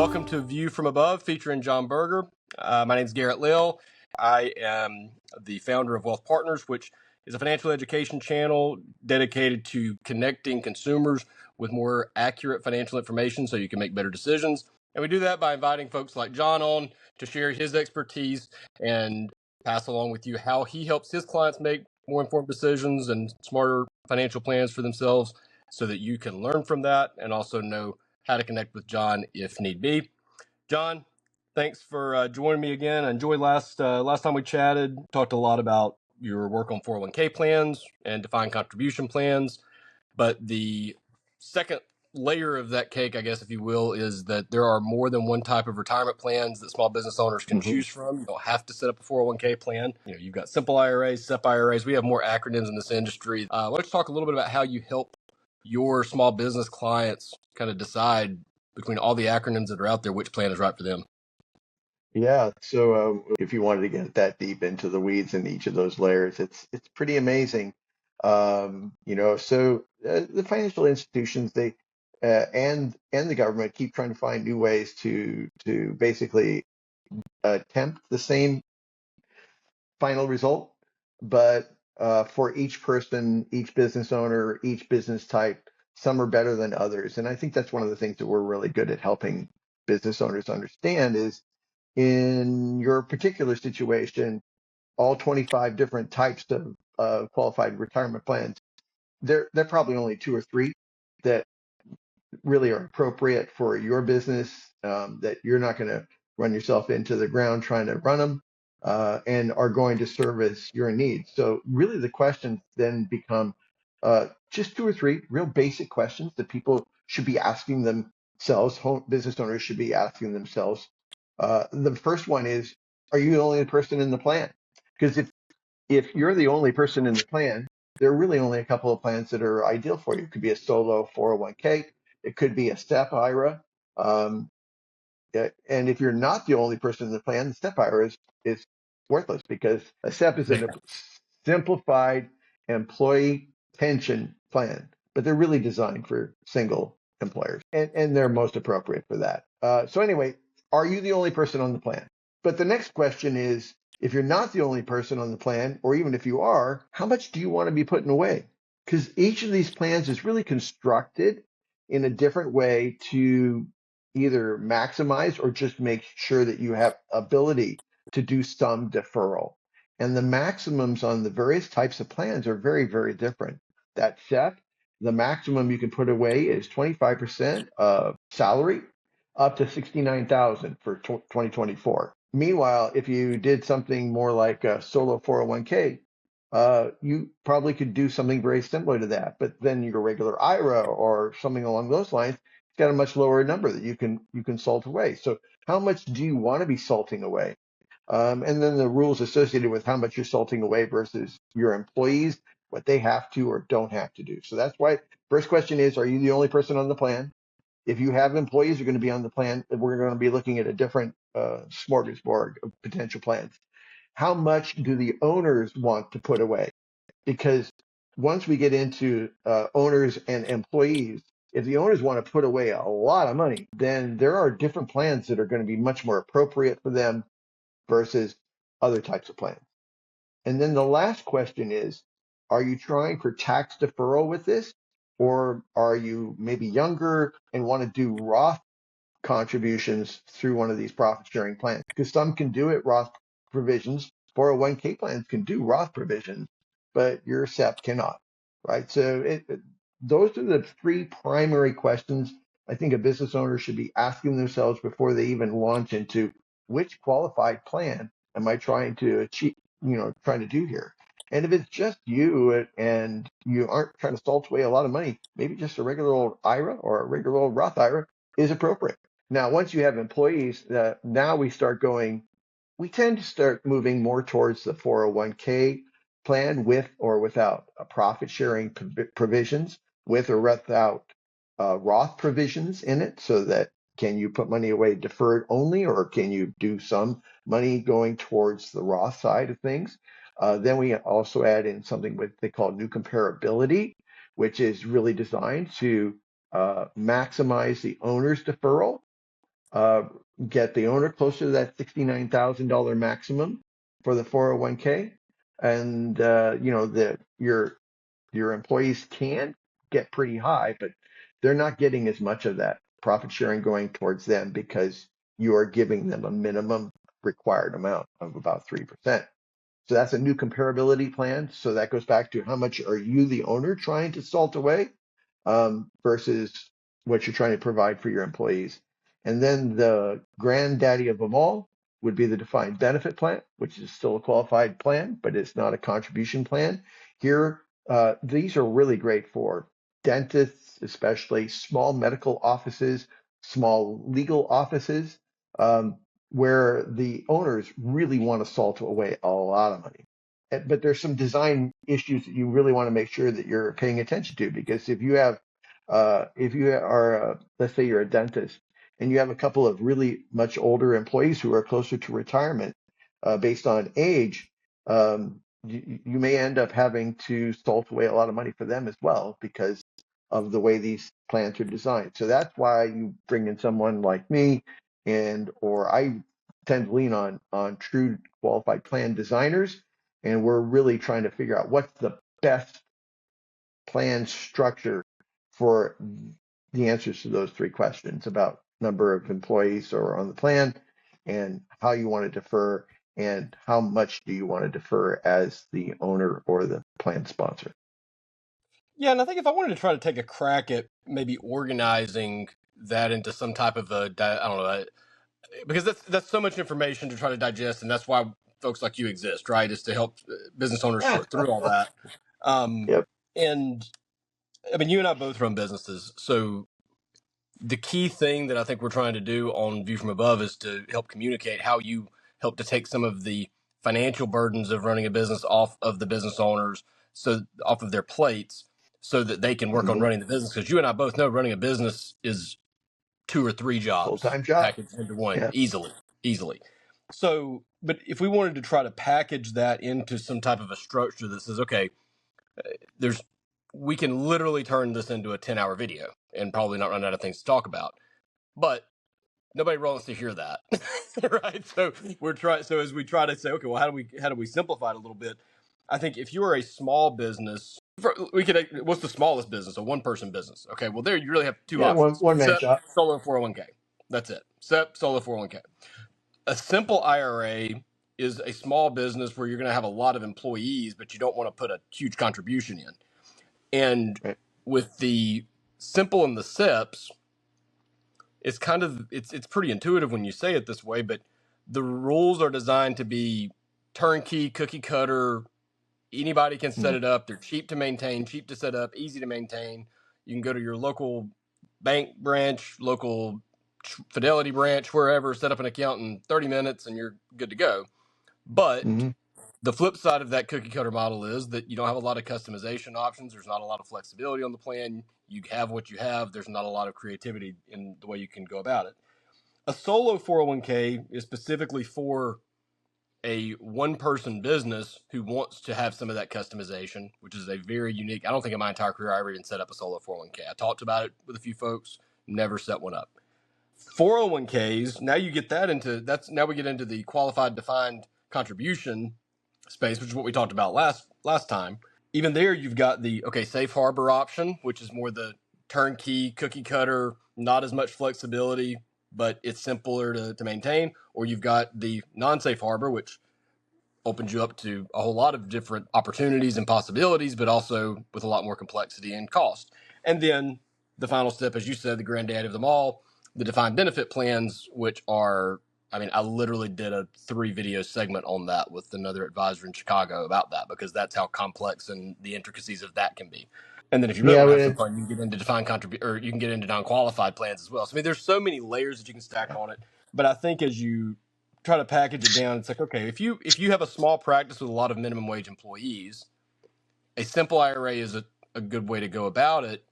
welcome to View from Above featuring John Buerger. My name is Garrett Lill. I am the founder of Wealth Partners, which is a financial education channel dedicated to connecting consumers with more accurate financial information so you can make better decisions. And we do that by inviting folks like John on to share his expertise and pass along with you how he helps his clients make more informed decisions and smarter financial plans for themselves so that you can learn from that and also know how to connect with John if need be. John, thanks for joining me again. I enjoyed last time we chatted. Talked a lot about your work on 401k plans and defined contribution plans. But the second layer of that cake, I guess, if you will, is that there are more than one type of retirement plans that small business owners can choose from. You don't have to set up a 401k plan. You've got simple IRAs, SEP IRAs. We have more acronyms in this industry. Let's talk a little bit about how you help your small business clients kind of decide between all the acronyms that are out there which plan is right for them. Yeah, so if you wanted to get that deep into the weeds in each of those layers, it's pretty amazing. The financial institutions and the government keep trying to find new ways to basically attempt the same final result, but for each person, each business owner, each business type, some are better than others. And I think that's one of the things that we're really good at helping business owners understand is in your particular situation, all 25 different types of qualified retirement plans, there are probably only two or three that really are appropriate for your business, that you're not going to run yourself into the ground trying to run them, and are going to service your needs. So really the questions then become just two or three real basic questions that people should be asking themselves, business owners should be asking themselves. The first one is, are you the only person in the plan? Because if you're the only person in the plan, there are really only a couple of plans that are ideal for you. It could be a solo 401k. It could be a SEP IRA. And if you're not the only person in the plan, the SEP IRA is worthless because a SEP is a simplified employee pension plan, but they're really designed for single employers, and they're most appropriate for that. So anyway, are you the only person on the plan? But the next question is, if you're not the only person on the plan, or even if you are, how much do you want to be putting away? Because each of these plans is really constructed in a different way to either maximize or just make sure that you have ability to do some deferral. And the maximums on the various types of plans are very, very different. That SEP, the maximum you can put away is 25% of salary up to $69,000 for 2024. Meanwhile, if you did something more like a solo 401k, you probably could do something very similar to that. But then your regular IRA or something along those lines, it's got a much lower number that you can salt away. So how much do you want to be salting away? And then the rules associated with how much you're salting away versus your employees, what they have to or don't have to do. So that's why first question is, are you the only person on the plan? If you have employees who are going to be on the plan, we're going to be looking at a different smorgasbord of potential plans. How much do the owners want to put away? Because once we get into owners and employees, if the owners want to put away a lot of money, then there are different plans that are going to be much more appropriate for them versus other types of plans. And then the last question is, are you trying for tax deferral with this? Or are you maybe younger and want to do Roth contributions through one of these profit sharing plans? Because some can do it Roth provisions, 401k plans can do Roth provisions, but your SEP cannot, right? So those are the three primary questions I think a business owner should be asking themselves before they even launch into which qualified plan am I trying to achieve, trying to do here. And if it's just you and you aren't trying to salt away a lot of money, maybe just a regular old IRA or a regular old Roth IRA is appropriate. Now, once you have employees, now we tend to start moving more towards the 401k plan with or without a profit sharing provisions, with or without Roth provisions in it, so that can you put money away deferred only, or can you do some money going towards the Roth side of things? Then we also add in something they call new comparability, which is really designed to maximize the owner's deferral uh, get the owner closer to that $69,000 maximum for the 401k, and your employees can get pretty high, but they're not getting as much of that profit sharing going towards them because you are giving them a minimum required amount of about 3%. So that's a new comparability plan. So that goes back to how much are you, the owner, trying to salt away versus what you're trying to provide for your employees. And then the granddaddy of them all would be the defined benefit plan, which is still a qualified plan, but it's not a contribution plan. Here, these are really great for dentists, especially small medical offices, small legal offices. Where the owners really want to salt away a lot of money. But there's some design issues that you really want to make sure that you're paying attention to, because if you are, let's say you're a dentist and you have a couple of really much older employees who are closer to retirement based on age, you may end up having to salt away a lot of money for them as well because of the way these plans are designed. So that's why you bring in someone like me, or I tend to lean on true qualified plan designers, and we're really trying to figure out what's the best plan structure for the answers to those three questions about number of employees or on the plan, and how you want to defer, and how much do you want to defer as the owner or the plan sponsor. Yeah, and I think if I wanted to try to take a crack at maybe organizing that into some type of I don't know, because that's so much information to try to digest, and that's why folks like you exist, right? Is to help business owners Yeah. sort through all that. Um, Yep. and I mean, you and I both run businesses, so the key thing that I think we're trying to do on View from Above is to help communicate how you help to take some of the financial burdens of running a business off of the business owners, so off of their plates, so that they can work on Hmm. running the business. Because you and I both know running a business is 2 or 3 jobs Full-time job. packaged into one Yeah. easily. So, but if we wanted to try to package that into some type of a structure that says, okay, there's we can literally turn this into a 10-hour video and probably not run out of things to talk about. But nobody wants to hear that, right? So we're trying. So as we try to say, okay, well, how do we simplify it a little bit? I think if you are a small business, we could. What's the smallest business? A one-person business. Okay, well, there you really have two Yeah. One options: one man SEP, shop. solo 401k. That's it. SEP, solo 401k. A simple IRA is a small business where you're going to have a lot of employees, but you don't want to put a huge contribution in. And Right. with the simple and the SEPs, it's kind of it's pretty intuitive when you say it this way, but the rules are designed to be turnkey, cookie cutter. Anybody can set Mhm. it up. They're cheap to maintain, cheap to set up, easy to maintain. You can go to your local bank branch, local Fidelity branch, wherever, set up an account in 30 minutes and you're good to go. But Mhm. the flip side of that cookie cutter model is that you don't have a lot of customization options. There's not a lot of flexibility on the plan. You have what you have. There's not a lot of creativity in the way you can go about it. A solo 401k is specifically for a one person business who wants to have some of that customization, which is a very unique. I don't think in my entire career I ever even set up a solo 401k. I talked about it with a few folks, never set one up. 401ks, now you get that into now we get into the qualified defined contribution space, which is what we talked about last time. Even there, you've got the safe harbor option, which is more the turnkey cookie cutter, not as much flexibility, but it's simpler to maintain. Or you've got the non-safe harbor, which opens you up to a whole lot of different opportunities and possibilities, but also with a lot more complexity and cost. And then the final step, as you said, the granddaddy of them all, the defined benefit plans, which are, I mean, I literally did a 3 video segment on that with another advisor in Chicago about that, because that's how complex and the intricacies of that can be. And then if you really Yeah. want to But have some fun, you can get into defined contribute, or you can get into non-qualified plans as well. So I mean, there's so many layers that you can stack on it. But I think as you try to package it down, it's like, okay, if you have a small practice with a lot of minimum wage employees, a simple IRA is a good way to go about it,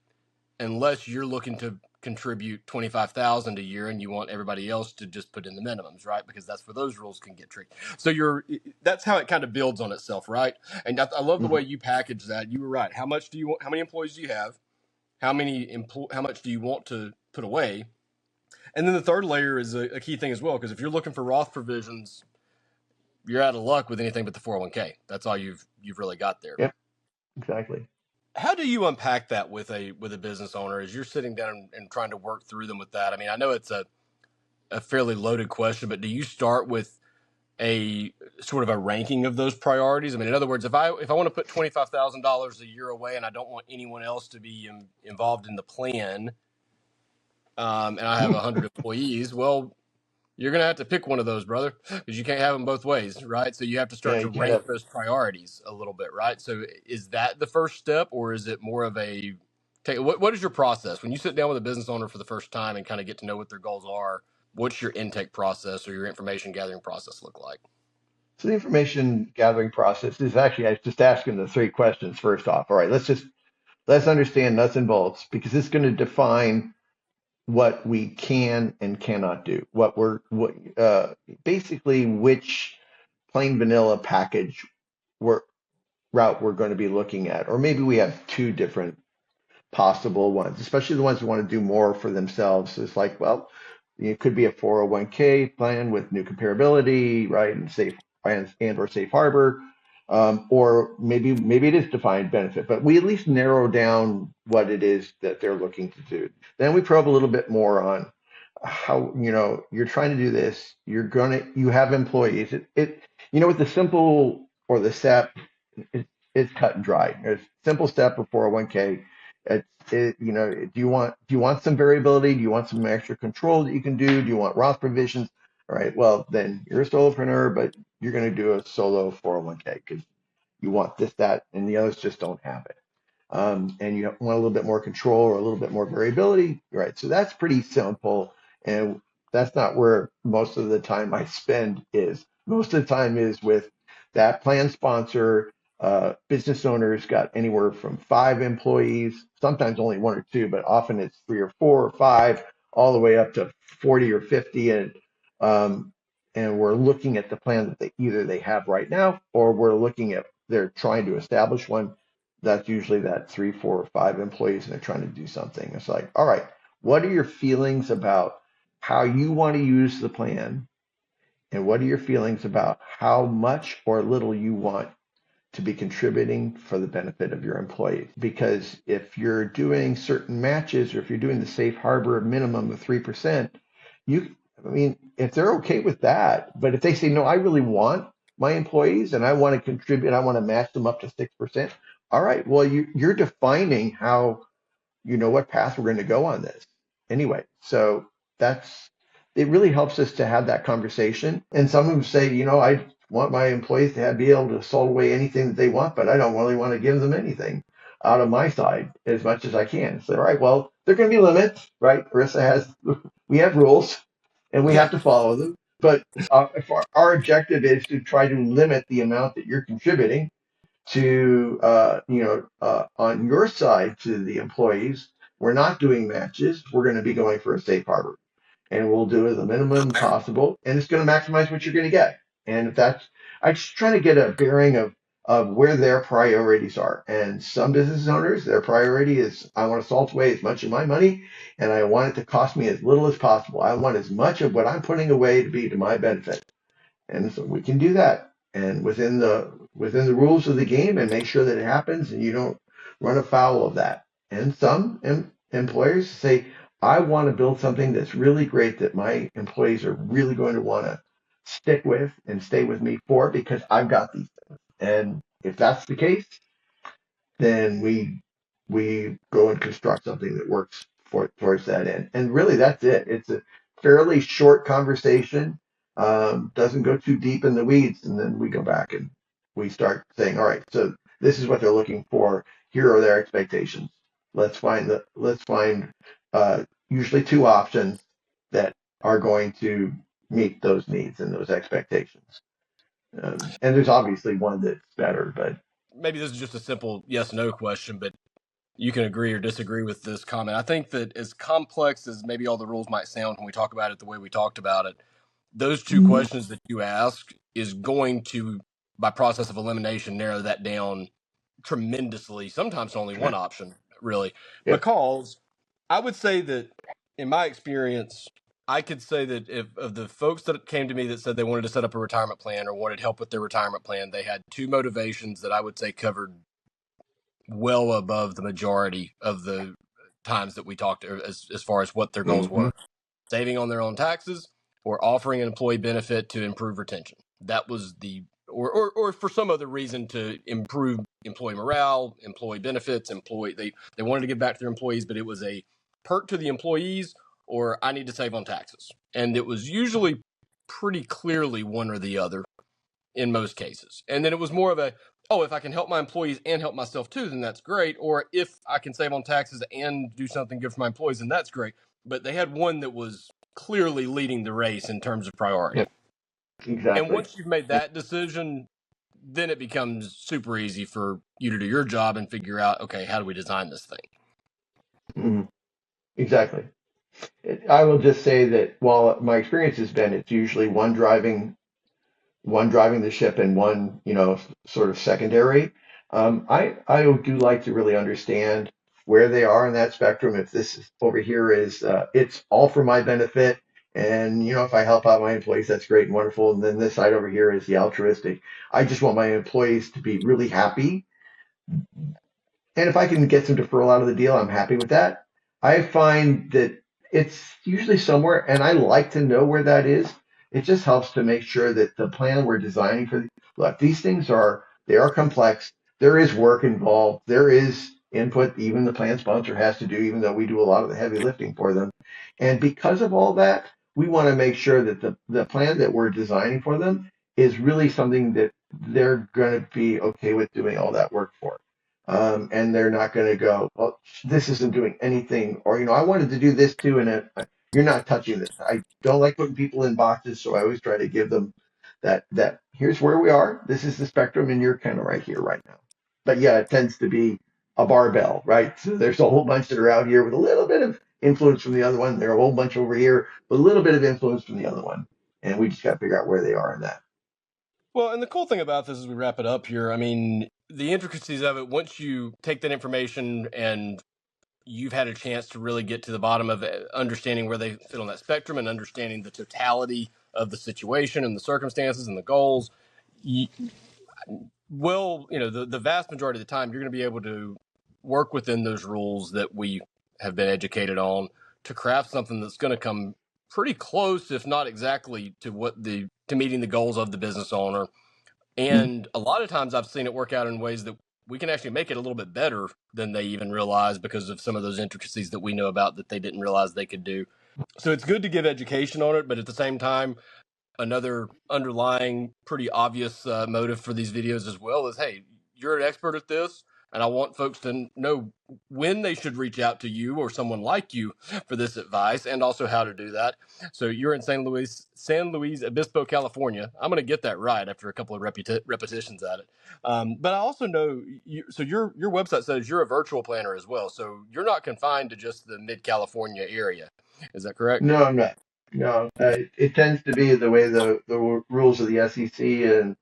unless you're looking to contribute 25,000 a year and you want everybody else to just put in the minimums, right? Because that's where those rules can get tricky. So that's how it kind of builds on itself, right? And I love the mhm. way you package that. You were right. How much do you want? How many employees do you have? How much do you want to put away? And then the third layer is a key thing as well, because if you're looking for Roth provisions, you're out of luck with anything but the 401k. That's all you've really got there. Yep, exactly. How do you unpack that with a business owner as you're sitting down and trying to work through them with that? I mean, I know it's a fairly loaded question, but do you start with a sort of a ranking of those priorities? I mean, in other words, if I want to put $25,000 a year away and I don't want anyone else to be involved in the plan, and I have 100 employees, well, you're going to have to pick one of those, brother, because you can't have them both ways, right? So you have to Yeah, start to you can't rank have. those priorities a little bit, right? So is that the first step, or is it more of a what is your process when you sit down with a business owner for the first time and kind of get to know what their goals are? What's your intake process or your information gathering process look like? So the information gathering process is actually, I was just asking the three questions first off. All right, let's understand nuts and bolts because it's going to define what we can and cannot do. Basically which plain vanilla package we're, route we're going to be looking at, or maybe we have two different possible ones, especially the ones who want to do more for themselves. It's like, well, it could be a 401k plan with new comparability, right, and safe and or safe harbor, or maybe it is defined benefit, but we at least narrow down what it is that they're looking to do. Then we probe a little bit more on how you're trying to do this. You have employees. With the simple or the SEP, it's cut and dry. There's simple SEP or 401k. Do you want some variability? Do you want some extra control that you can do? Do you want Roth provisions? All right, well, then you're a solopreneur, but you're going to do a solo 401k because you want this, that, and the others just don't have it. And you want a little bit more control or a little bit more variability, right? So that's pretty simple, and that's not where most of the time I spend is. Most of the time is with that plan sponsor. Business owners got anywhere from 5 employees, sometimes only 1 or 2, but often it's 3 or 4 or 5, all the way up to 40 or 50, and we're looking at the plan that they have right now, or we're looking at they're trying to establish one. That's usually that 3, 4, or 5 employees and they're trying to do something. It's like, all right, what are your feelings about how you want to use the plan? And what are your feelings about how much or little you want to be contributing for the benefit of your employees? Because if you're doing certain matches or if you're doing the safe harbor minimum of 3%, if they're okay with that, but if they say, no, I really want my employees and I want to contribute, I want to match them up to 6%. All right, well, you're defining what path we're going to go on this anyway. So it really helps us to have that conversation. And some of them say, I want my employees to be able to sold away anything that they want, but I don't really want to give them anything out of my side as much as I can. So, all right, well, there are going to be limits, right? We have rules and we Yeah. have to follow them. But if our objective is to try to limit the amount that you're contributing to on your side to the employees. We're not doing matches. We're going to be going for a safe harbor, and we'll do the minimum possible, and it's going to maximize what you're going to get. And if that's, I'm just trying to get a bearing of where their priorities are. And some business owners, their priority is I want to salt away as much of my money, and I want it to cost me as little as possible. I want as much of what I'm putting away to be to my benefit. And so we can do that and within the rules of the game and make sure that it happens and you don't run afoul of that. And some employers say, I want to build something that's really great that my employees are really going to want to stick with and stay with me for because I've got these things. And if that's the case, then we go and construct something that works towards that end. And really, that's it. It's a fairly short conversation. Doesn't go too deep in the weeds, and then we go back and we start saying, all right, so this is what they're looking for. Here are their expectations. Let's find usually 2 options that are going to meet those needs and those expectations. And there's obviously one that's better, but Maybe this is just a simple yes no question, but you can agree or disagree with this comment. I think that as complex as maybe all the rules might sound when we talk about it the way we talked about it, those two questions that you ask is going to, by process of elimination, narrow that down tremendously, sometimes only one option, really. yeah. Because I would say that, in my experience, I could say that if of the folks that came to me that said they wanted to set up a retirement plan or wanted help with their retirement plan, they had two motivations that I would say covered well above the majority of the times that we talked as far as what their goals Mm-hmm. were: saving on their own taxes or offering an employee benefit to improve retention. That was the or for some other reason to improve employee morale, employee benefits, they wanted to give back to their employees, but it was a perk to the employees, or I need to save on taxes. And it was usually pretty clearly one or the other in most cases. And then it was more of a, oh, if I can help my employees and help myself too, then that's great. Or if I can save on taxes and do something good for my employees, then that's great. But they had one that was clearly leading the race in terms of priority. Yep, And exactly. once you've made that decision, then it becomes super easy for you to do your job and figure out, okay, how do we design this thing? Mm-hmm. Exactly. I will just say that while my experience has been, it's usually one driving the ship and one, sort of secondary. I do like to really understand where they are in that spectrum. If this is, over here is, it's all for my benefit, and if I help out my employees, that's great and wonderful. And then this side over here is the altruistic. I just want my employees to be really happy, and if I can get some deferral out of the deal, I'm happy with that. I find that it's usually somewhere, and I like to know where that is. It just helps to make sure that the plan we're designing for, look, these things they are complex. There is work involved. There is input, even the plan sponsor has to do, even though we do a lot of the heavy lifting for them. And because of all that, we want to make sure that the plan that we're designing for them is really something that they're going to be okay with doing all that work for. And they're not going to go, well, this isn't doing anything, or I wanted to do this too, and you're not touching this. I don't like putting people in boxes, so I always try to give them that here's where we are. This is the spectrum, and you're kind of right here, right now. But yeah, it tends to be a barbell, right? So there's a whole bunch that are out here with a little bit of influence from the other one. There are a whole bunch over here with a little bit of influence from the other one, and we just got to figure out where they are in that. Well, and the cool thing about this as we wrap it up here, I mean, the intricacies of it, once you take that information and you've had a chance to really get to the bottom of it, understanding where they fit on that spectrum and understanding the totality of the situation and the circumstances and the goals, you, the vast majority of the time, you're going to be able to work within those rules that we have been educated on to craft something that's going to come pretty close, if not exactly, to meeting the goals of the business owner. And a lot of times I've seen it work out in ways that we can actually make it a little bit better than they even realize because of some of those intricacies that we know about that they didn't realize they could do. So it's good to give education on it, but at the same time, another underlying pretty obvious motive for these videos as well is, hey, you're an expert at this, and I want folks to know when they should reach out to you or someone like you for this advice, and also how to do that. So you're in San Luis Obispo, California. I'm going to get that right after a couple of repetitions at it. But I also know so your website says you're a virtual planner as well, so you're not confined to just the Mid California area. Is that correct? No, I'm not. No, it tends to be the way the rules of the SEC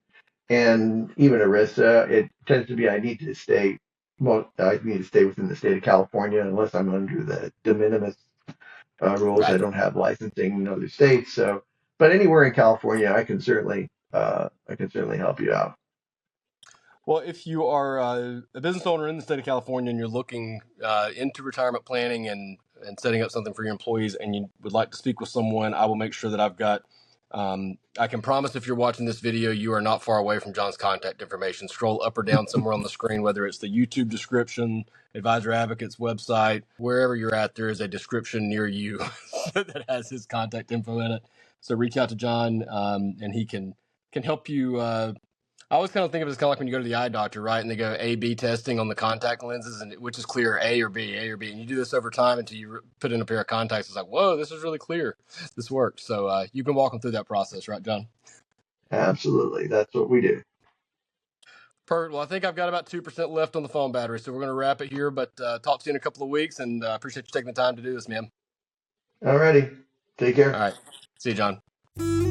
and even ERISA. It tends to be I need to stay within the state of California unless I'm under the de minimis rules. I Right. don't have licensing in other states, so but anywhere in California, I can certainly help you out. Well, if you are a business owner in the state of California and you're looking into retirement planning and setting up something for your employees and you would like to speak with someone, I will make sure that I've got, I can promise if you're watching this video, you are not far away from John's contact information. Scroll up or down somewhere on the screen, whether it's the YouTube description, Advisor Advocate's website, wherever you're at, there is a description near you that has his contact info in it. So reach out to John and he can help you. I always kind of think of it as kind of like when you go to the eye doctor, right? And they go A/B testing on the contact lenses, and which is clear, A or B, A or B. And you do this over time until you put in a pair of contacts. It's like, whoa, this is really clear. This works. So you can walk them through that process, right, John? Absolutely, that's what we do. Perfect. Well, I think I've got about 2% left on the phone battery, so we're going to wrap it here. But talk to you in a couple of weeks, and appreciate you taking the time to do this, man. Alrighty, take All care. right. See you, John.